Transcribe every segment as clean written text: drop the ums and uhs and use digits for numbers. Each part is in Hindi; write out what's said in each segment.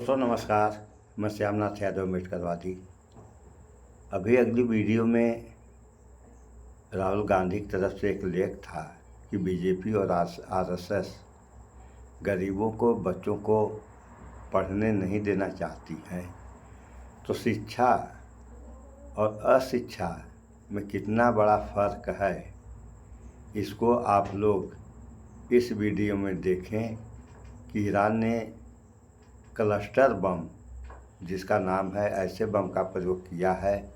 दोस्तों नमस्कार। मैं श्यामनाथ यादव मेटकरवादी। अभी अगली वीडियो में राहुल गांधी की तरफ से एक लेख था कि बीजेपी और आरएसएस गरीबों को, बच्चों को पढ़ने नहीं देना चाहती है। तो शिक्षा और अशिक्षा में कितना बड़ा फ़र्क है, इसको आप लोग इस वीडियो में देखें कि ईरान ने क्लस्टर बम, जिसका नाम है, ऐसे बम का प्रयोग किया है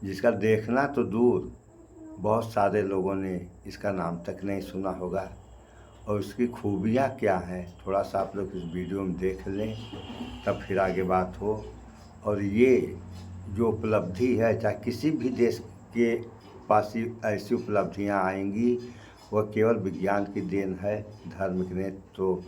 जिसका देखना तो दूर, बहुत सारे लोगों ने इसका नाम तक नहीं सुना होगा। और उसकी खूबियाँ क्या हैं, थोड़ा सा आप लोग इस वीडियो में देख लें, तब फिर आगे बात हो। और ये जो उपलब्धि है, चाहे किसी भी देश के पास ऐसी उपलब्धियाँ आएंगी, वह केवल विज्ञान की देन है, धर्म की नहीं। तो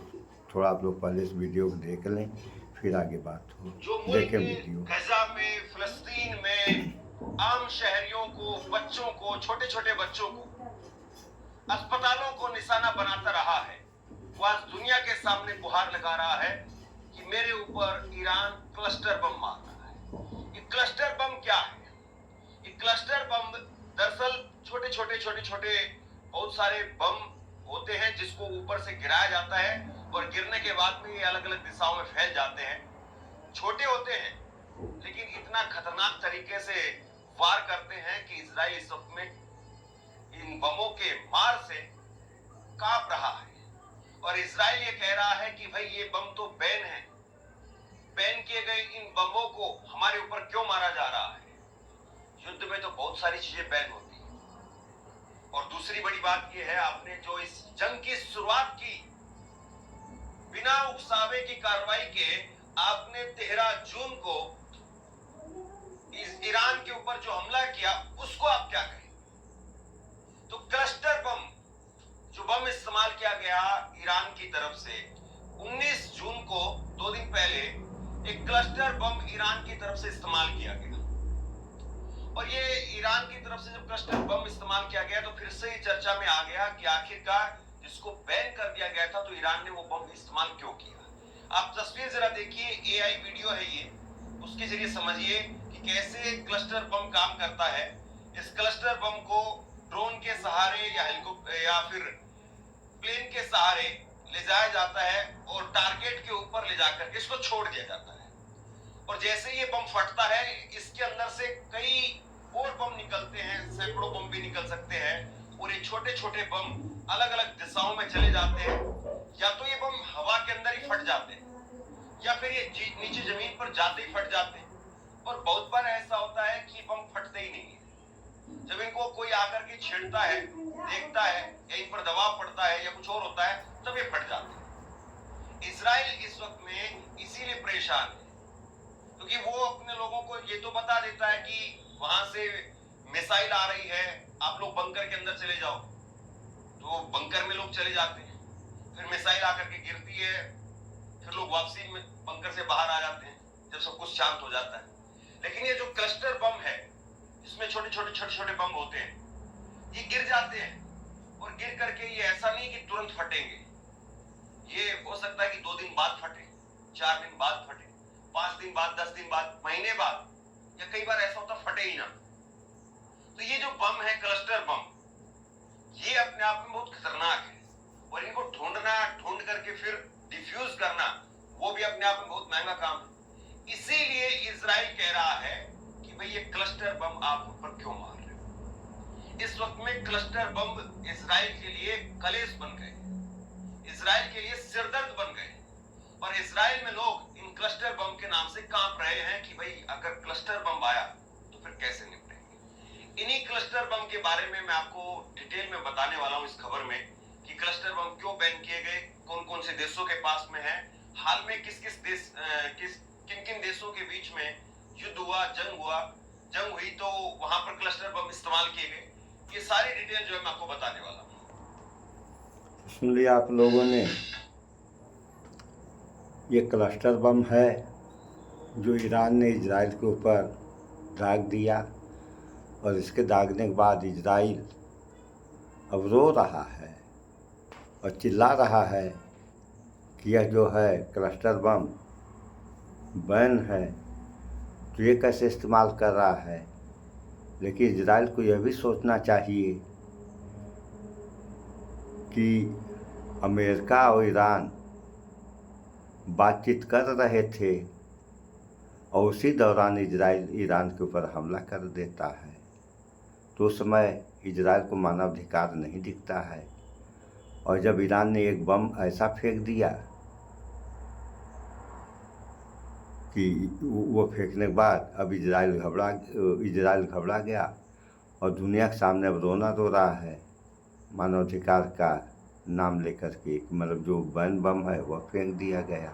थोड़ा आप लोग पहले इस वीडियो को देख लें, फिर आगे बात हो। जो देखें मुल्क वीडियो। गजा में, फिलिस्तीन में आम शहरियों को, बच्चों को, छोटे छोटे बच्चों को, अस्पतालों को निशाना बनाता रहा है, वो आज दुनिया के सामने गुहार लगा रहा है कि मेरे ऊपर ईरान क्लस्टर बम मार रहा है। ये क्लस्टर बम क्या है? ये क्लस्टर बम दरअसल छोटे छोटे बहुत सारे बम होते हैं जिसको ऊपर से गिराया जाता है और गिरने के बाद में ये अलग अलग दिशाओं में फैल जाते हैं। छोटे होते हैं लेकिन इतना खतरनाक तरीके से वार करते हैं कि इजराइल इस वक्त में इन बमों के मार से कांप रहा है। और इजराइल ये कह रहा है कि भाई ये बम तो बैन है, बैन किए गए इन बमों को हमारे ऊपर क्यों मारा जा रहा है? युद्ध में तो बहुत सारी चीजें बैन होती है। और दूसरी बड़ी बात यह है, आपने जो इस जंग की शुरुआत की बिना उकसावे की कार्रवाई के, आपने 13 जून को ईरान के ऊपर जो हमला किया, उसको आप क्या कहें? तो क्लस्टर बम, जो बम इस्तेमाल किया गया ईरान की तरफ से 19 जून को, 2 दिन पहले एक क्लस्टर बम ईरान की तरफ से इस्तेमाल किया गया। और ये ईरान की तरफ से जब क्लस्टर बम इस्तेमाल किया गया तो फिर से ही चर्चा में आ गया कि आखिरकार जिसको बैन कर दिया गया था, तो ईरान ने वो बम इस्तेमाल क्यों किया। आप तस्वीर जरा देखिए, एआई वीडियो है ये, उसके जरिए समझिए कि कैसे क्लस्टर बम काम करता है। इस क्लस्टर बम को ड्रोन के सहारे या हेलीकॉप्टर या फिर प्लेन के सहारे ले जाया जाता है और टारगेट के ऊपर ले जाकर के इसको छोड़ दिया जाता है। और जैसे ये बम फटता है, इसके अंदर से कई और बम निकलते हैं, सैकड़ों बम भी निकल सकते हैं। और ये छोटे छोटे बम अलग अलग दिशाओं में चले जाते हैं। या तो ये बम हवा के अंदर ही फट जाते हैं, या फिर ये नीचे जमीन पर जाते ही फट जाते हैं। और बहुत बार ऐसा होता है कि बम फटते ही नहीं है। जब इनको कोई आकर के छेड़ता है, देखता है, या इन पर दबाव पड़ता है या कुछ और होता है, तब ये फट जाते हैं। इजराइल इस वक्त में इसीलिए परेशान है क्योंकि वो अपने लोगों को ये तो बता देता है कि वहां से मिसाइल आ रही है, आप लोग बंकर के अंदर चले जाओ। तो बंकर में लोग चले जाते हैं, फिर मिसाइल आकर के गिरती है, फिर लोग वापसी में बंकर से बाहर आ जाते हैं जब सब कुछ शांत हो जाता है। लेकिन ये जो क्लस्टर बम है, इसमें छोटे छोटे बम होते हैं, ये गिर जाते हैं। और गिर करके ये ऐसा नहीं कि तुरंत फटेंगे, ये हो सकता है कि 2 दिन बाद फटे, 4 दिन बाद फटे, 5 दिन बाद, 10 दिन बाद, महीने बाद, या कई बार ऐसा होता फटे ही ना। तो ये जो बम है क्लस्टर बम, ये अपने आप में बहुत खतरनाक है। और इनको ढूंढ करके फिर डिफ्यूज करना, वो भी अपने आप में बहुत महंगा काम है। इसीलिए इजराइल कह रहा है कि भाई ये क्लस्टर बम आप ऊपर क्यों मार रहे हो। इस वक्त में क्लस्टर बम इजराइल के लिए कलेश बन गए, इजराइल के लिए सिरदर्द बन गए। और इजराइल में लोग इन क्लस्टर बम के नाम से कांप रहे हैं कि भाई अगर क्लस्टर बम आया तो फिर कैसे निपटेंगे। इन्हीं क्लस्टर बम के बारे में मैं आपको डिटेल में बताने वाला हूं इस खबर में कि क्लस्टर बम क्यों बैन किए गए, कौन कौन से देशों के पास में है, हाल में किन किन देशों के बीच में युद्ध हुआ, जंग हुई तो वहां पर क्लस्टर बम इस्तेमाल किए गए। ये सारी डिटेल जो है मैं आपको बताने वाला हूं। सुन लिया आप लोगों ने, ये क्लस्टर बम है जो ईरान ने इजराइल के ऊपर दाग दिया। और इसके दागने के बाद इजराइल अब रो रहा है और चिल्ला रहा है कि यह जो है क्लस्टर बम, बैन है तो ये कैसे इस्तेमाल कर रहा है। लेकिन इजराइल को यह भी सोचना चाहिए कि अमेरिका और ईरान बातचीत कर रहे थे और उसी दौरान इजराइल ईरान के ऊपर हमला कर देता है, तो उस समय इजराइल को मानवाधिकार नहीं दिखता है। और जब ईरान ने एक बम ऐसा फेंक दिया कि वो फेंकने के बाद अब इजराइल घबरा गया और दुनिया के सामने अब रोना रो रहा है मानवाधिकार का नाम लेकर के, मतलब जो बम है वह फेंक दिया गया।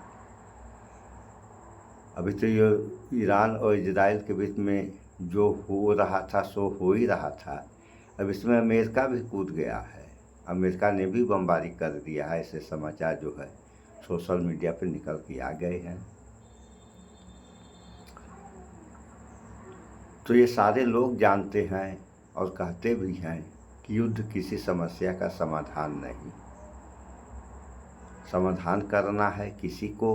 अभी तो ये ईरान और इजराइल के बीच में जो हो रहा था सो हो ही रहा था। अब इसमें अमेरिका भी कूद गया है, अमेरिका ने भी बमबारी कर दिया है। ऐसे समाचार जो है सोशल मीडिया पर निकल के आ गए हैं। तो ये सारे लोग जानते हैं और कहते भी हैं कि युद्ध किसी समस्या का समाधान नहीं। समाधान करना है किसी को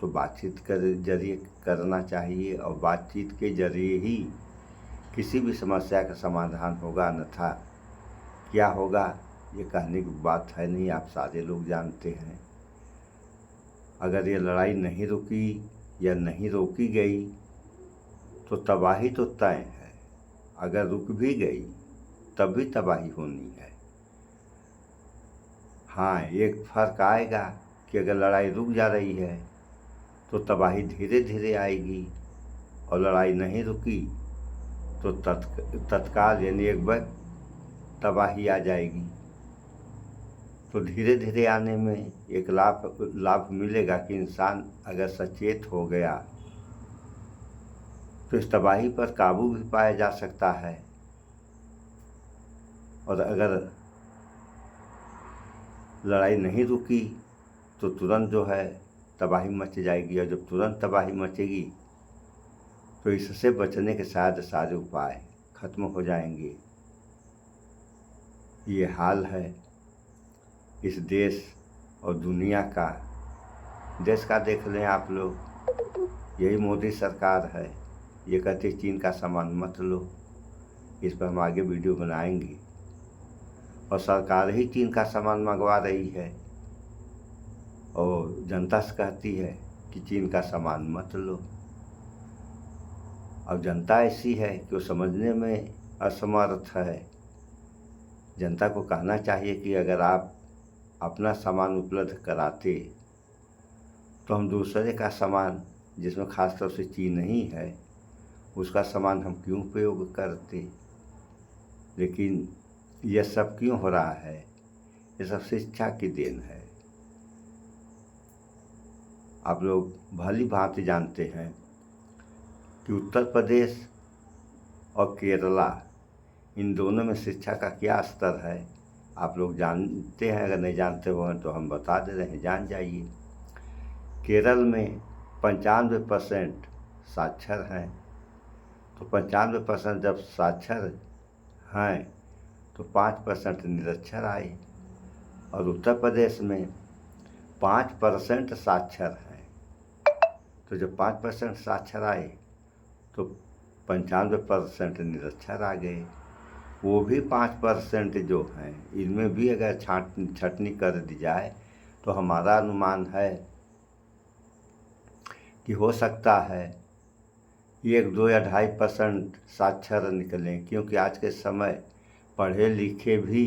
तो बातचीत के जरिए करना चाहिए, और बातचीत के जरिए ही किसी भी समस्या का समाधान होगा, अन्यथा क्या होगा ये कहने की बात है नहीं, आप सारे लोग जानते हैं। अगर ये लड़ाई नहीं रुकी या नहीं रोकी गई तो तबाही तो तय है, अगर रुक भी गई तब भी तबाही होनी है। हाँ, एक फ़र्क आएगा कि अगर लड़ाई रुक जा रही है तो तबाही धीरे धीरे आएगी, और लड़ाई नहीं रुकी तो तत्काल यानी एक बार तबाही आ जाएगी। तो धीरे धीरे आने में एक लाभ मिलेगा कि इंसान अगर सचेत हो गया तो इस तबाही पर काबू भी पाया जा सकता है। और अगर लड़ाई नहीं रुकी तो तुरंत जो है तबाही मच जाएगी, और जब तुरंत तबाही मचेगी तो इससे बचने के सारे उपाय खत्म हो जाएंगे। ये हाल है इस देश और दुनिया का। देश का देख लें आप लोग, यही मोदी सरकार है, ये कहते चीन का सामान मत लो। इस पर हम आगे वीडियो बनाएंगे। और सरकार ही चीन का सामान मंगवा रही है और जनता से कहती है कि चीन का सामान मत लो। अब जनता ऐसी है कि वो समझने में असमर्थ है। जनता को कहना चाहिए कि अगर आप अपना सामान उपलब्ध कराते तो हम दूसरे का सामान, जिसमें खास तौर से चीन नहीं है, उसका सामान हम क्यों उपयोग करते। लेकिन यह सब क्यों हो रहा है? ये सब शिक्षा की देन है। आप लोग भली भांति जानते हैं कि उत्तर प्रदेश और केरला, इन दोनों में शिक्षा का क्या स्तर है आप लोग जानते हैं। अगर नहीं जानते हो तो हम बता दे रहे हैं, जान जाइए। केरल में 95% साक्षर हैं। तो 95% जब साक्षर हैं तो 5% निरक्षर आए। और उत्तर प्रदेश में 5% साक्षर हैं। तो जब 5% साक्षर आए तो 95% निरक्षर आ गए। वो भी 5% जो हैं, इनमें भी अगर छटनी कर दी जाए तो हमारा अनुमान है कि हो सकता है 1, 2 या 2.5% साक्षर निकलें, क्योंकि आज के समय पढ़े लिखे भी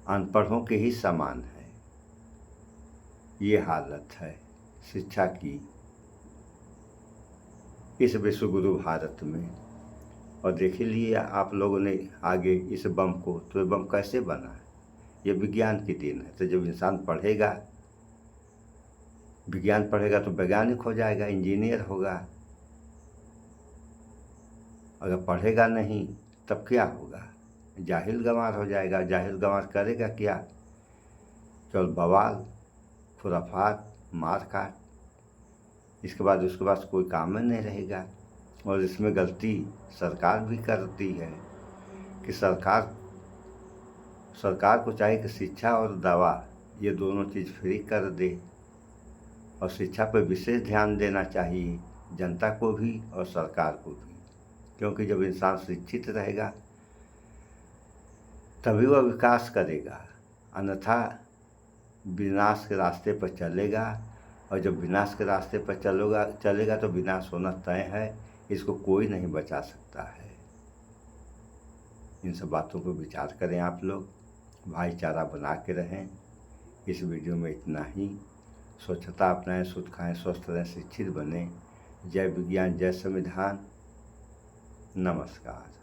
अनपढ़ों के ही समान है। ये हालत है शिक्षा की इस विश्वगुरु भारत में। और देख लिए आप लोगों ने आगे इस बम को, तो ये बम कैसे बना है, ये विज्ञान की देन है। तो जब इंसान पढ़ेगा, विज्ञान पढ़ेगा तो वैज्ञानिक हो जाएगा, इंजीनियर होगा। अगर पढ़ेगा नहीं तब क्या होगा? जाहिल गंवार हो जाएगा। जाहिल गंवार करेगा क्या? केवल बवाल, खुराफात, मार काट। उसके बाद कोई काम में नहीं रहेगा। और इसमें गलती सरकार भी करती है कि सरकार को चाहिए कि शिक्षा और दवा ये दोनों चीज़ फ्री कर दे। और शिक्षा पर विशेष ध्यान देना चाहिए, जनता को भी और सरकार को भी, क्योंकि जब इंसान शिक्षित रहेगा तभी वह विकास करेगा, अन्यथा विनाश के रास्ते पर चलेगा। और जब विनाश के रास्ते पर चलेगा तो विनाश होना तय है, इसको कोई नहीं बचा सकता है। इन सब बातों पर विचार करें आप लोग, भाईचारा बना के रहें। इस वीडियो में इतना ही। स्वच्छता अपनाएं, शुद्ध खाएं, स्वस्थ रहें, शिक्षित बनें। जय विज्ञान, जय संविधान। नमस्कार।